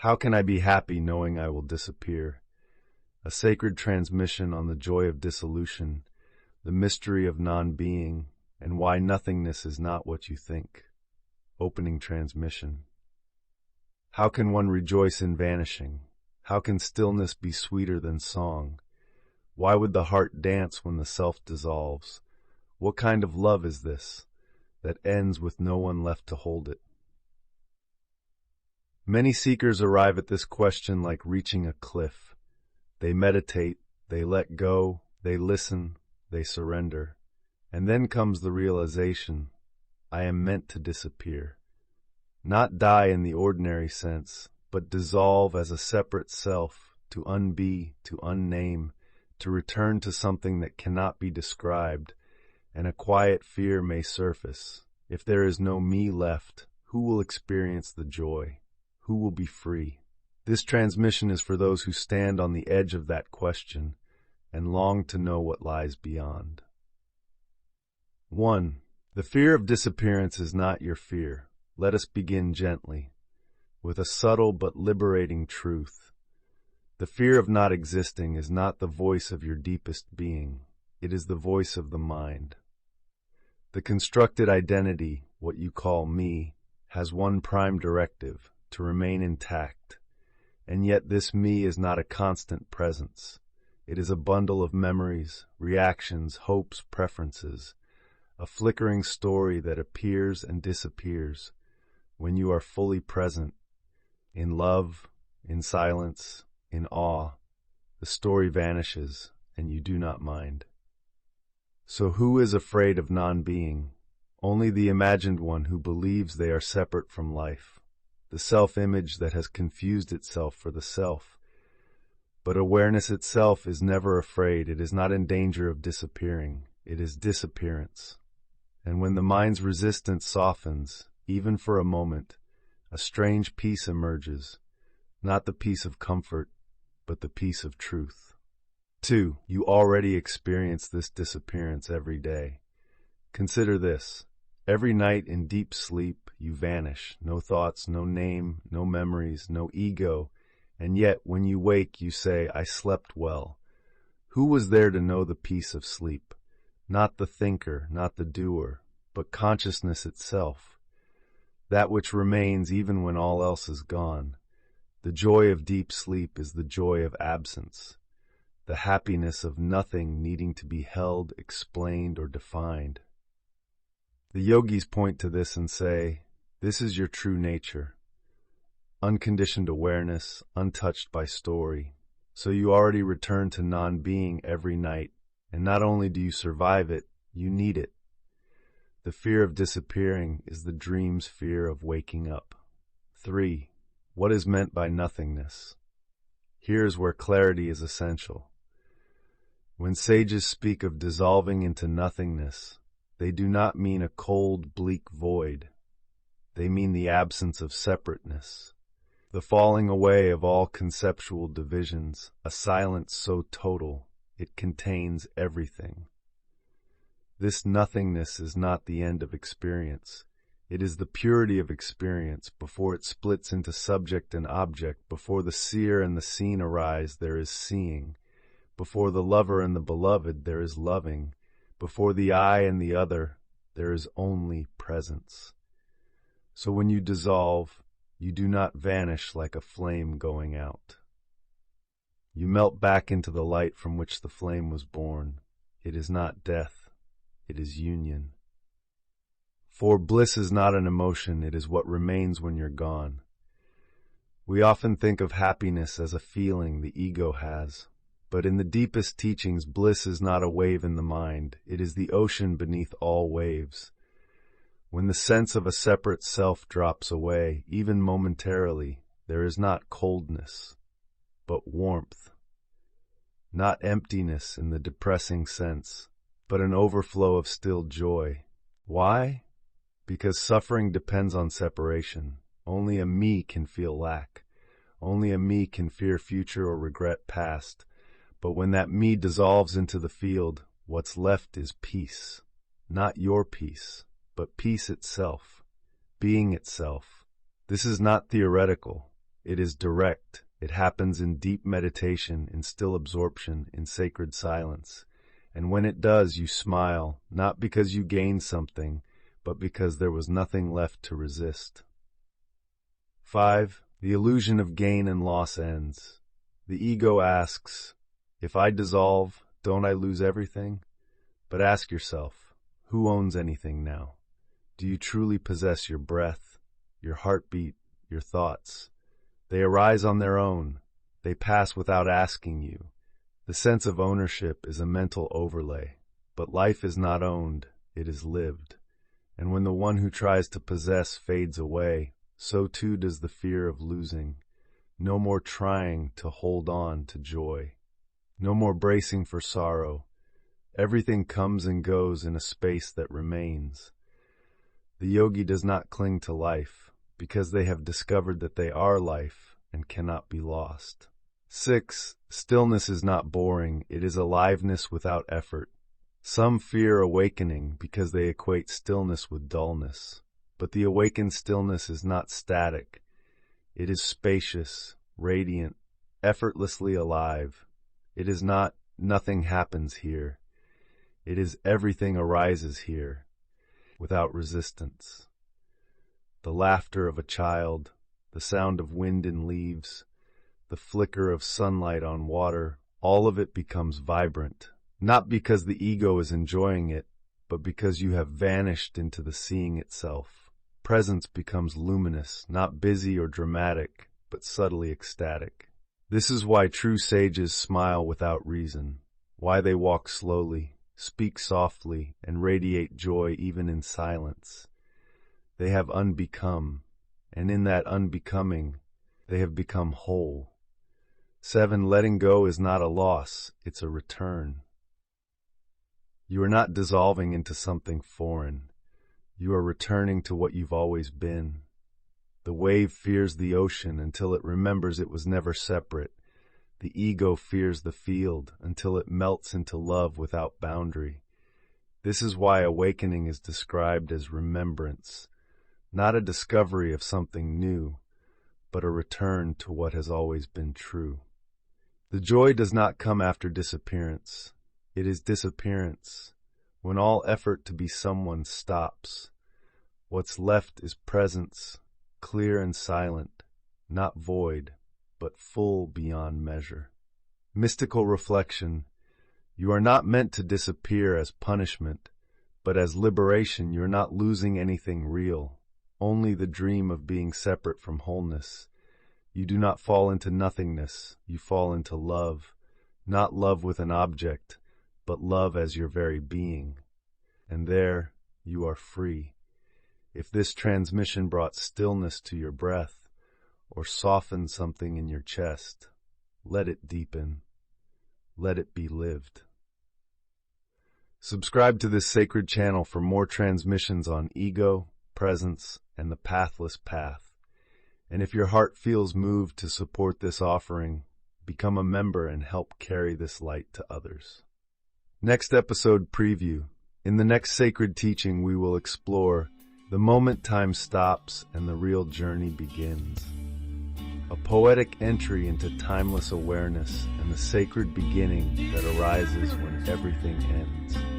How can I be happy knowing I will disappear? A sacred transmission on the joy of dissolution, the mystery of non-being, and why nothingness is not what you think. Opening transmission. How can one rejoice in vanishing? How can stillness be sweeter than song? Why would the heart dance when the self dissolves? What kind of love is this that ends with no one left to hold it? Many seekers arrive at this question like reaching a cliff. They meditate, they let go, they listen, they surrender. And then comes the realization, I am meant to disappear. Not die in the ordinary sense, but dissolve as a separate self, to unbe, to unname, to return to something that cannot be described, and a quiet fear may surface. If there is no me left, who will experience the joy? Who will be free? This transmission is for those who stand on the edge of that question and long to know what lies beyond. 1. The fear of disappearance is not your fear. Let us begin gently, with a subtle but liberating truth. The fear of not existing is not the voice of your deepest being. It is the voice of the mind. The constructed identity, what you call me, has one prime directive, to remain intact. And yet this me is not a constant presence. It is a bundle of memories, reactions, hopes, preferences, a flickering story that appears and disappears when you are fully present, in love, in silence, in awe. The story vanishes, and you do not mind. So who is afraid of non-being? Only the imagined one who believes they are separate from life, the self-image that has confused itself for the self. But awareness itself is never afraid. It is not in danger of disappearing. It is disappearance. And when the mind's resistance softens, even for a moment, a strange peace emerges, not the peace of comfort, but the peace of truth. 2. You already experience this disappearance every day. Consider this. Every night in deep sleep, you vanish. No thoughts, no name, no memories, no ego. And yet, when you wake, you say, I slept well. Who was there to know the peace of sleep? Not the thinker, not the doer, but consciousness itself. That which remains even when all else is gone. The joy of deep sleep is the joy of absence. The happiness of nothing needing to be held, explained, or defined. The yogis point to this and say, this is your true nature. Unconditioned awareness, untouched by story. So you already return to non-being every night, and not only do you survive it, you need it. The fear of disappearing is the dream's fear of waking up. 3. What is meant by nothingness? Here is where clarity is essential. When sages speak of dissolving into nothingness, they do not mean a cold, bleak void. They mean the absence of separateness, the falling away of all conceptual divisions, a silence so total it contains everything. This nothingness is not the end of experience. It is the purity of experience. Before it splits into subject and object, before the seer and the seen arise, there is seeing. Before the lover and the beloved, there is loving. Before the I and the other, there is only presence. So when you dissolve, you do not vanish like a flame going out. You melt back into the light from which the flame was born. It is not death, it is union. For bliss is not an emotion, it is what remains when you're gone. We often think of happiness as a feeling the ego has. But in the deepest teachings, bliss is not a wave in the mind. It is the ocean beneath all waves. When the sense of a separate self drops away, even momentarily, there is not coldness, but warmth. Not emptiness in the depressing sense, but an overflow of still joy. Why? Because suffering depends on separation. Only a me can feel lack. Only a me can fear future or regret past. But when that me dissolves into the field, what's left is peace. Not your peace, but peace itself, being itself. This is not theoretical. it is direct. It happens in deep meditation, in still absorption, in sacred silence. And when it does, you smile, not because you gained something, but because there was nothing left to resist. 5. The illusion of gain and loss ends. The ego asks, if I dissolve, don't I lose everything? But ask yourself, who owns anything now? Do you truly possess your breath, your heartbeat, your thoughts? They arise on their own. They pass without asking you. The sense of ownership is a mental overlay, but life is not owned, it is lived. And when the one who tries to possess fades away, so too does the fear of losing. No more trying to hold on to joy. No more bracing for sorrow. Everything comes and goes in a space that remains. The yogi does not cling to life, because they have discovered that they are life and cannot be lost. 6. Stillness is not boring, it is aliveness without effort. Some fear awakening because they equate stillness with dullness. But the awakened stillness is not static. It is spacious, radiant, effortlessly alive. It is not nothing happens here. It is everything arises here, without resistance. The laughter of a child, the sound of wind in leaves, the flicker of sunlight on water, all of it becomes vibrant, not because the ego is enjoying it, but because you have vanished into the seeing itself. Presence becomes luminous, not busy or dramatic, but subtly ecstatic. This is why true sages smile without reason, why they walk slowly, speak softly, and radiate joy even in silence. They have unbecome, and in that unbecoming, they have become whole. 7. Letting go is not a loss, it's a return. You are not dissolving into something foreign. You are returning to what you've always been. The wave fears the ocean until it remembers it was never separate. The ego fears the field until it melts into love without boundary. This is why awakening is described as remembrance, not a discovery of something new, but a return to what has always been true. The joy does not come after disappearance. It is disappearance. When all effort to be someone stops, what's left is presence, clear and silent, not void, but full beyond measure. Mystical reflection. You are not meant to disappear as punishment, but as liberation. You're not losing anything real, only the dream of being separate from wholeness. You do not fall into nothingness, you fall into love, not love with an object, but love as your very being. And there you are free. If this transmission brought stillness to your breath, or softened something in your chest, let it deepen. Let it be lived. Subscribe to this sacred channel for more transmissions on ego, presence, and the pathless path. And if your heart feels moved to support this offering, become a member and help carry this light to others. Next episode preview. In the next sacred teaching, we will explore the moment time stops and the real journey begins. A poetic entry into timeless awareness and the sacred beginning that arises when everything ends.